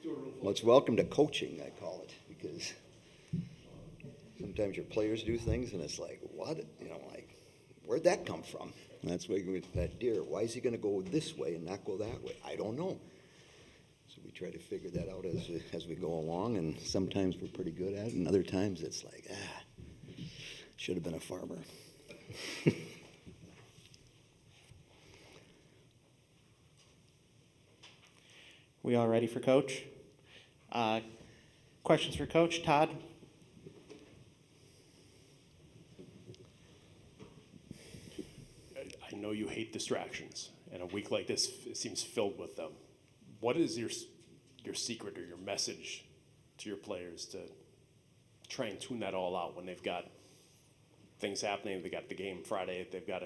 Well, it's welcome to coaching, I call it, because sometimes your players do things and it's like, what? Like, where'd that come from? And that's why with that deer, why is he going to go this way and not go that way? I don't know. So we try to figure that out as we go along, and sometimes we're pretty good at it, and other times it's like, should have been a farmer. We all ready for Coach? Questions for Coach? Todd? I know you hate distractions, and a week like this seems filled with them. What is your secret or your message to your players to try and tune that all out when they've got things happening? They got the game Friday. They've got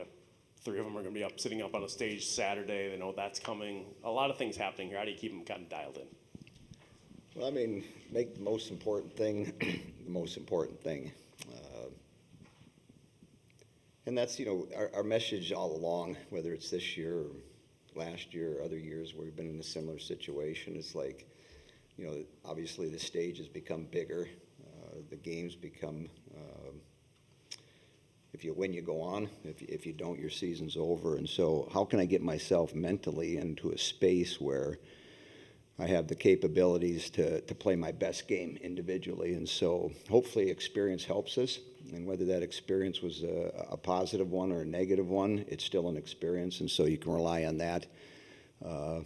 three of them are going to be sitting up on a stage Saturday. They know that's coming. A lot of things happening here. How do you keep them kind of dialed in? Well, I mean, make the most important thing the most important thing. And that's, our message all along, whether it's this year or last year or other years where we've been in a similar situation. It's like, obviously the stage has become bigger. The games become, if you win, you go on. If you don't, your season's over. And so how can I get myself mentally into a space where I have the capabilities to play my best game individually? And so hopefully experience helps us. And whether that experience was a positive one or a negative one, it's still an experience. And so you can rely on that.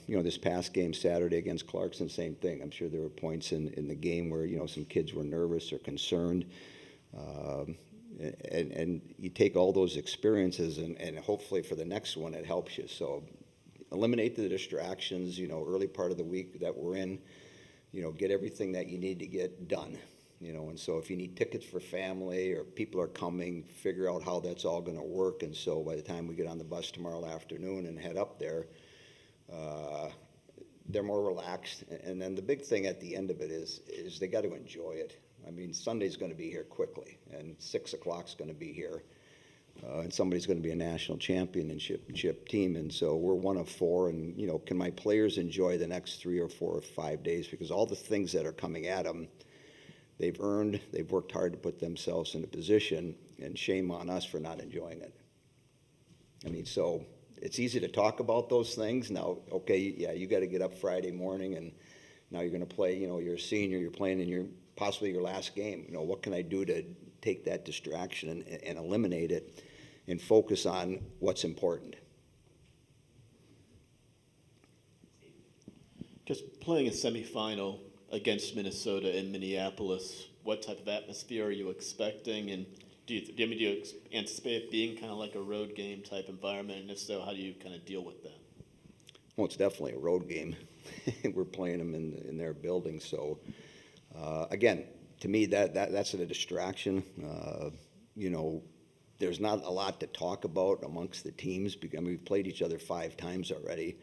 This past game Saturday against Clarkson, same thing. I'm sure there were points in the game where, some kids were nervous or concerned. And you take all those experiences and hopefully for the next one, it helps you. So eliminate the distractions, early part of the week that we're in, get everything that you need to get done. And so if you need tickets for family or people are coming, figure out how that's all going to work. And so by the time we get on the bus tomorrow afternoon and head up there, they're more relaxed. And then the big thing at the end of it is they got to enjoy it. I mean, Sunday's going to be here quickly, and 6 o'clock's going to be here. And somebody's going to be a national championship team. And so we're one of four. And, can my players enjoy the next 3 or 4 or 5 days? Because all the things that are coming at them, they've earned, they've worked hard to put themselves in a position, and shame on us for not enjoying it. I mean, so it's easy to talk about those things. Now, okay, yeah, you got to get up Friday morning, and now you're going to play, you're a senior, you're playing in possibly your last game. What can I do to take that distraction and eliminate it and focus on what's important? Just playing a semifinal against Minnesota in Minneapolis, what type of atmosphere are you expecting? And do you anticipate it being kind of like a road game type environment? And if so, how do you kind of deal with that? Well, it's definitely a road game. We're playing them in their building. So, again, to me, that's a distraction. There's not a lot to talk about amongst the teams. We've played each other 5 times already.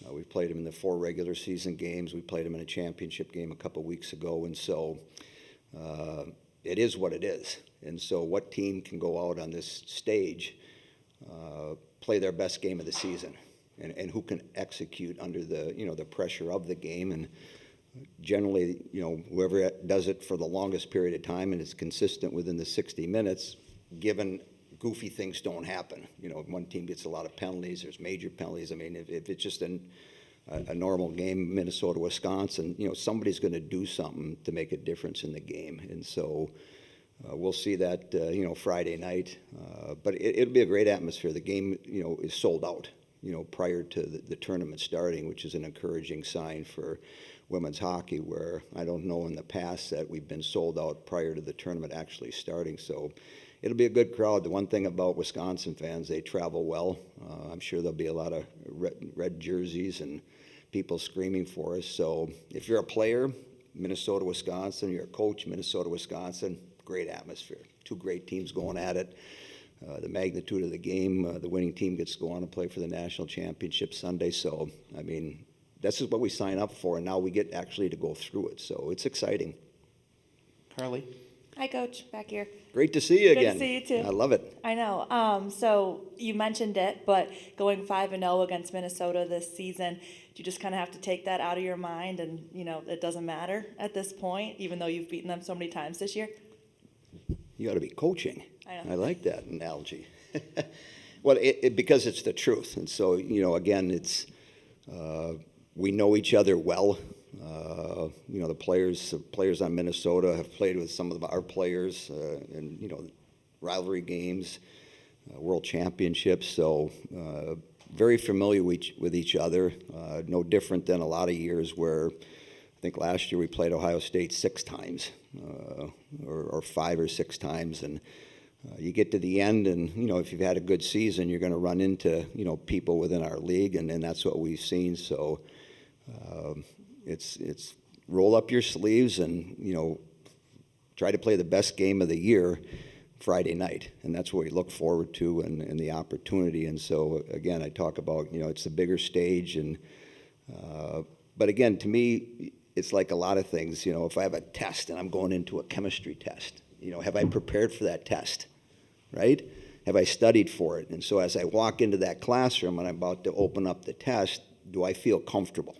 We've played them in the 4 regular season games. We played them in a championship game a couple weeks ago. And so it is what it is. And so what team can go out on this stage, play their best game of the season, and who can execute under the pressure of the game? And generally, whoever does it for the longest period of time and is consistent within the 60 minutes, given goofy things don't happen. One team gets a lot of penalties. There's major penalties. I mean, if it's just a normal game, Minnesota, Wisconsin, somebody's going to do something to make a difference in the game. And so we'll see that, Friday night. But it'll be a great atmosphere. The game, is sold out, prior to the tournament starting, which is an encouraging sign for women's hockey, where I don't know in the past that we've been sold out prior to the tournament actually starting. So it'll be a good crowd. The one thing about Wisconsin fans, they travel well. I'm sure there'll be a lot of red jerseys and people screaming for us. So if you're a player, Minnesota, Wisconsin, you're a coach, Minnesota, Wisconsin, great atmosphere. 2 great teams going at it. The magnitude of the game, the winning team gets to go on and play for the national championship Sunday. So, I mean, this is what we sign up for, and now we get actually to go through it. So it's exciting. Carly? Hi, Coach, back here. Great to see you Good to again. see you too. I love it. I know. So you mentioned it, but going 5-0 against Minnesota this season, do you just kind of have to take that out of your mind and, it doesn't matter at this point, even though you've beaten them so many times this year? You ought to be coaching. I know. I like that analogy. Well, because it's the truth. And so, again, it's we know each other well. The players on Minnesota have played with some of our players in, rivalry games, world championships. So very familiar with each other. No different than a lot of years where I think last year we played Ohio State 6 times or 5 or 6 times. And you get to the end and, if you've had a good season, you're going to run into, people within our league. And that's what we've seen. So it's roll up your sleeves and, try to play the best game of the year Friday night. And that's what we look forward to and the opportunity. And so, again, I talk about, it's the bigger stage. And but, again, to me, it's like a lot of things. If I have a test and I'm going into a chemistry test, have I prepared for that test, right? Have I studied for it? And so as I walk into that classroom and I'm about to open up the test, do I feel comfortable?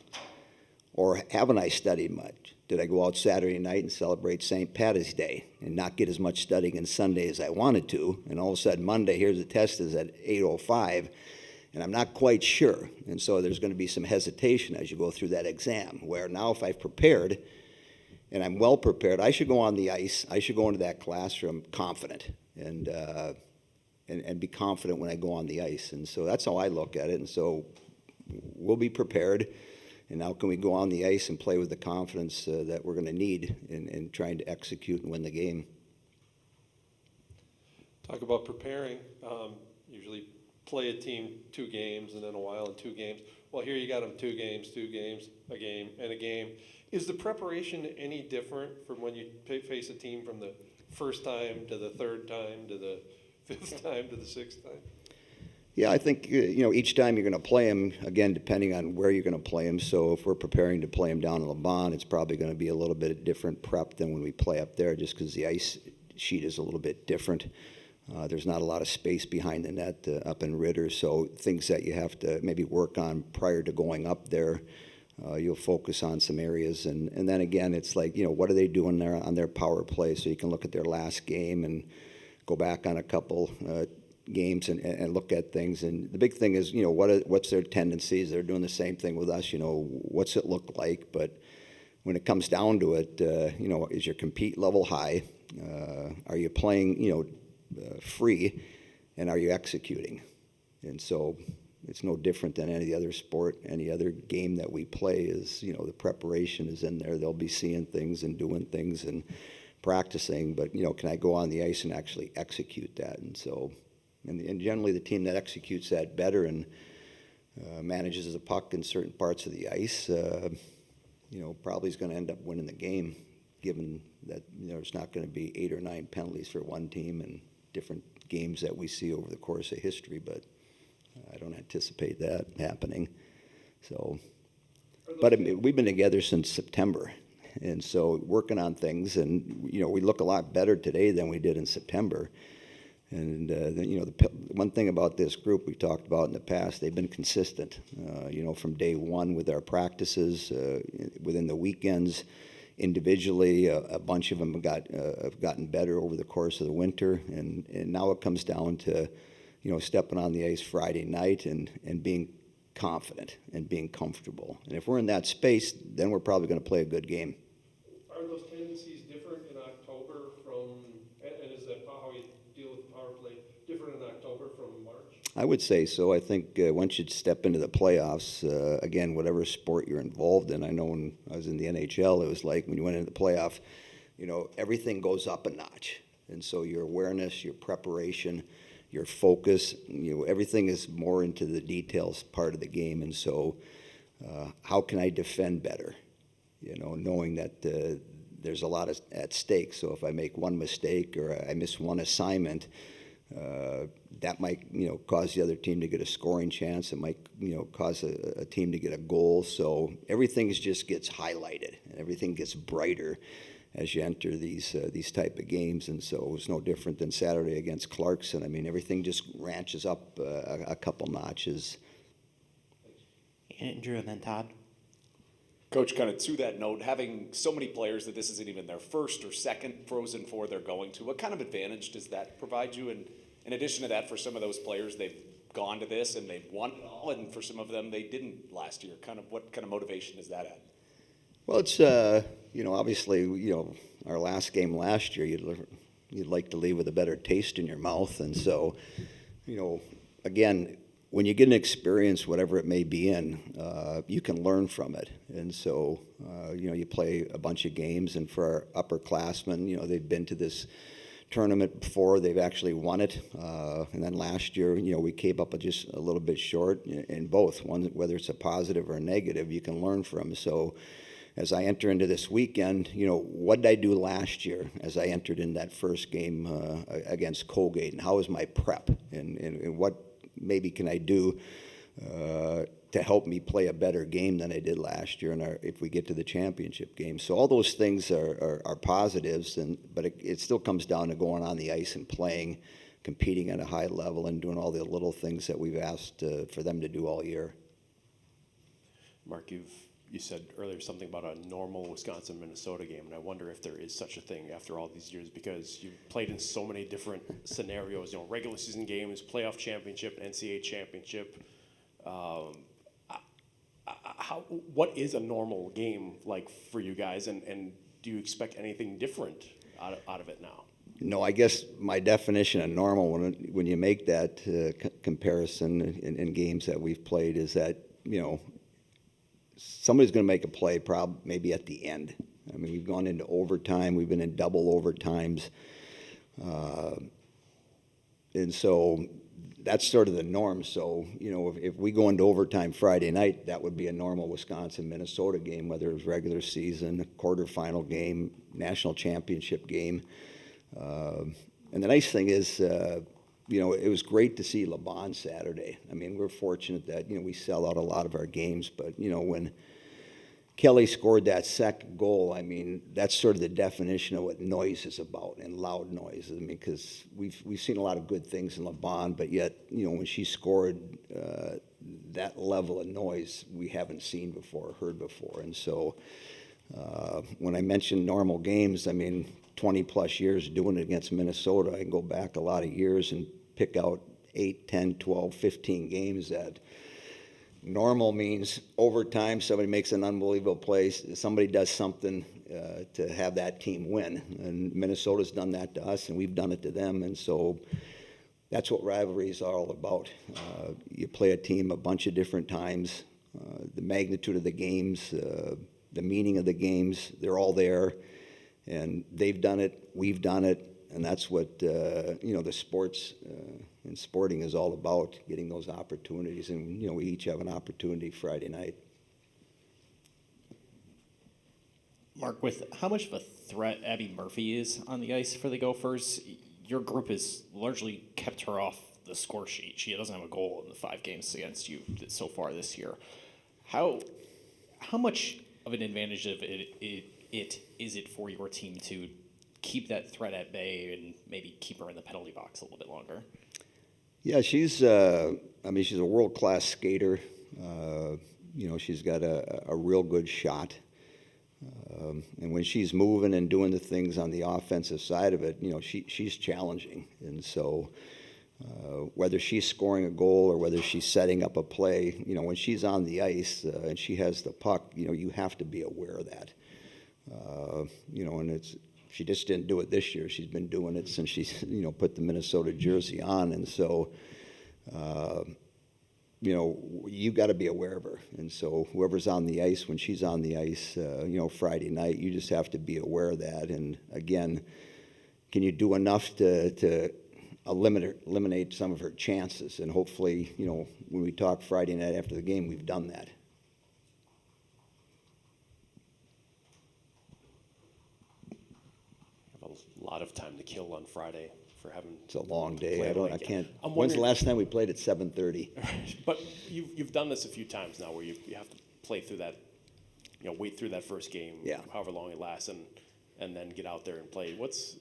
Or haven't I studied much? Did I go out Saturday night and celebrate St. Patty's Day and not get as much studying on Sunday as I wanted to? And all of a sudden, Monday, here's the test is at 8:05, and I'm not quite sure. And so there's going to be some hesitation as you go through that exam, where now if I've prepared and I'm well prepared, I should go on the ice. I should go into that classroom confident and be confident when I go on the ice. And so that's how I look at it. And so we'll be prepared. And now can we go on the ice and play with the confidence that we're going to need in trying to execute and win the game? Talk about preparing. Usually play a team 2 games and then a while in 2 games. Well, here you got them 2 games, a game, and a game. Is the preparation any different from when you face a team from the first time to the 3rd time to the 5th time to the 6th time? Yeah, I think, each time you're going to play them, again, depending on where you're going to play them. So if we're preparing to play them down in LeBron, it's probably going to be a little bit different prep than when we play up there just because the ice sheet is a little bit different. There's not a lot of space behind the net up in Ritter, so things that you have to maybe work on prior to going up there. You'll focus on some areas. And then, again, it's like, what are they doing there on their power play? So you can look at their last game and go back on a couple games and look at things. And the big thing is, what's their tendencies? They're doing the same thing with us, what's it look like? But when it comes down to it, is your compete level high? Are you playing, free? And are you executing? And so it's no different than any other sport, any other game that we play is, the preparation is in there. They'll be seeing things and doing things and practicing, but, can I go on the ice and actually execute that? And so, and generally the team that executes that better and manages the puck in certain parts of the ice, probably is going to end up winning the game, given that, there's not going to be 8 or 9 penalties for one team and different games that we see over the course of history, but I don't anticipate that happening. So, but we've been together since September, and so working on things, and we look a lot better today than we did in September. And then, the one thing about this group we talked about in the past, they've been consistent. From day one with our practices, within the weekends, individually, a bunch of them have gotten better over the course of the winter, and now it comes down to, stepping on the ice Friday night and being confident and being comfortable. And if we're in that space, then we're probably going to play a good game. Are those tendencies different in October and is that how you deal with the power play different in October from March? I would say so. I think once you step into the playoffs, again, whatever sport you're involved in, I know when I was in the NHL, it was like when you went into the playoff, everything goes up a notch. And so your awareness, your preparation, your focus, everything is more into the details part of the game. And so how can I defend better? Knowing that there's a lot at stake. So if I make one mistake or I miss one assignment, that might, cause the other team to get a scoring chance. It might, cause a team to get a goal. So everything just gets highlighted and everything gets brighter. as you enter these type of games. And so it was no different than Saturday against Clarkson. I mean, everything just ranches up a couple notches. Andrew, and then Todd. Coach, kind of to that note, having so many players that this isn't even their first or second Frozen Four they're going to, what kind of advantage does that provide you? And in addition to that, for some of those players, they've gone to this and they've won it all, and for some of them, they didn't last year. Kind of what kind of motivation is that at? Well, it's obviously our last game last year, you'd like to leave with a better taste in your mouth, and so again, when you get an experience, whatever it may be in, you can learn from it. And so, you play a bunch of games, and for our upperclassmen, they've been to this tournament before, they've actually won it. And then last year, we came up just a little bit short in both. One, whether it's a positive or a negative, you can learn from. So as I enter into this weekend, what did I do last year as I entered in that first game against Colgate, and how was my prep, and what maybe can I do to help me play a better game than I did last year, and if we get to the championship game. So all those things are positives, but it still comes down to going on the ice and playing, competing at a high level, and doing all the little things that we've asked for them to do all year. Mark, you said earlier something about a normal Wisconsin-Minnesota game, and I wonder if there is such a thing after all these years, because you've played in so many different scenarios, regular season games, playoff championship, NCAA championship. What is a normal game like for you guys, and do you expect anything different out of it now? No, I guess my definition of normal, when you make that comparison in games that we've played, is that, somebody's going to make a play maybe at the end. I mean, we've gone into overtime. We've been in double overtimes. And so that's sort of the norm. So, if we go into overtime Friday night, that would be a normal Wisconsin-Minnesota game, whether it was regular season, quarterfinal game, national championship game. And the nice thing is, it was great to see LeBon Saturday. I mean, we're fortunate that, we sell out a lot of our games, but, when Kelly scored that second goal, I mean, that's sort of the definition of what noise is about, and loud noise. I mean, because we've seen a lot of good things in LeBon, but yet, when she scored that level of noise, we haven't seen before, heard before. And so when I mentioned normal games, I mean, 20-plus years doing it against Minnesota, I can go back a lot of years and pick out 8, 10, 12, 15 games that normal means overtime, somebody makes an unbelievable play, somebody does something to have that team win. And Minnesota's done that to us, and we've done it to them. And so that's what rivalries are all about. You play a team a bunch of different times. The magnitude of the games, the meaning of the games, they're all there. And they've done it, we've done it, and that's what the sports and sporting is all about, getting those opportunities. And we each have an opportunity Friday night. Mark, with how much of a threat Abby Murphy is on the ice for the Gophers, your group has largely kept her off the score sheet. She doesn't have a goal in the 5 games against you so far this year. How much of an advantage of it is it for your team to keep that threat at bay and maybe keep her in the penalty box a little bit longer? Yeah, she's a world-class skater. She's got a real good shot. And when she's moving and doing the things on the offensive side of it, she's challenging. And so whether she's scoring a goal or whether she's setting up a play, when she's on the ice and she has the puck, you have to be aware of that. And she just didn't do it this year. She's been doing it since she's, put the Minnesota jersey on. And so, you got to be aware of her. And so whoever's on the ice, when she's on the ice, Friday night, you just have to be aware of that. And again, can you do enough to eliminate some of her chances? And hopefully, when we talk Friday night after the game, we've done that. A lot of time to kill on Friday for having. It's a long day. Play I can't. I'm When's the wondering- last time we played at 7:30? But you've done this a few times now, where you have to play through that, wait through that first game, Yeah. however long it lasts, and and then get out there and play. What's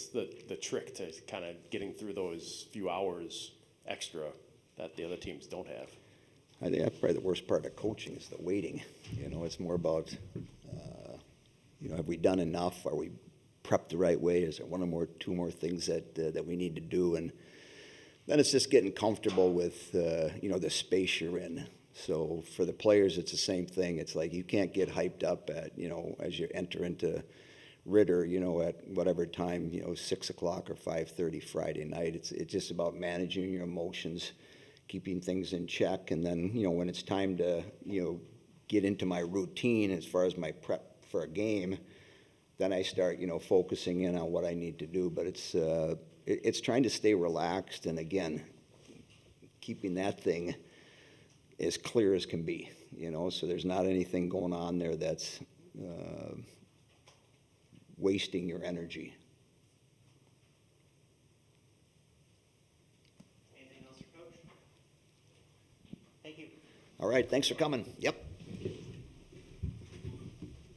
the trick to kind of getting through those few hours extra that the other teams don't have? I think that's probably the worst part of coaching is the waiting. It's more about, have we done enough? Are we prepped the right way? Is there one or more, two more things that we need to do? And then it's just getting comfortable with, the space you're in. So for the players, it's the same thing. It's like you can't get hyped up at, as you enter into Ritter, at whatever time, 6 o'clock or 5:30 Friday night. It's just about managing your emotions, keeping things in check. And then, when it's time to, get into my routine as far as my prep for a game, then I start, focusing in on what I need to do. But it's trying to stay relaxed. And again, keeping that thing as clear as can be, so there's not anything going on there that's wasting your energy. Anything else for Coach? Thank you. All right, thanks for coming. Yep.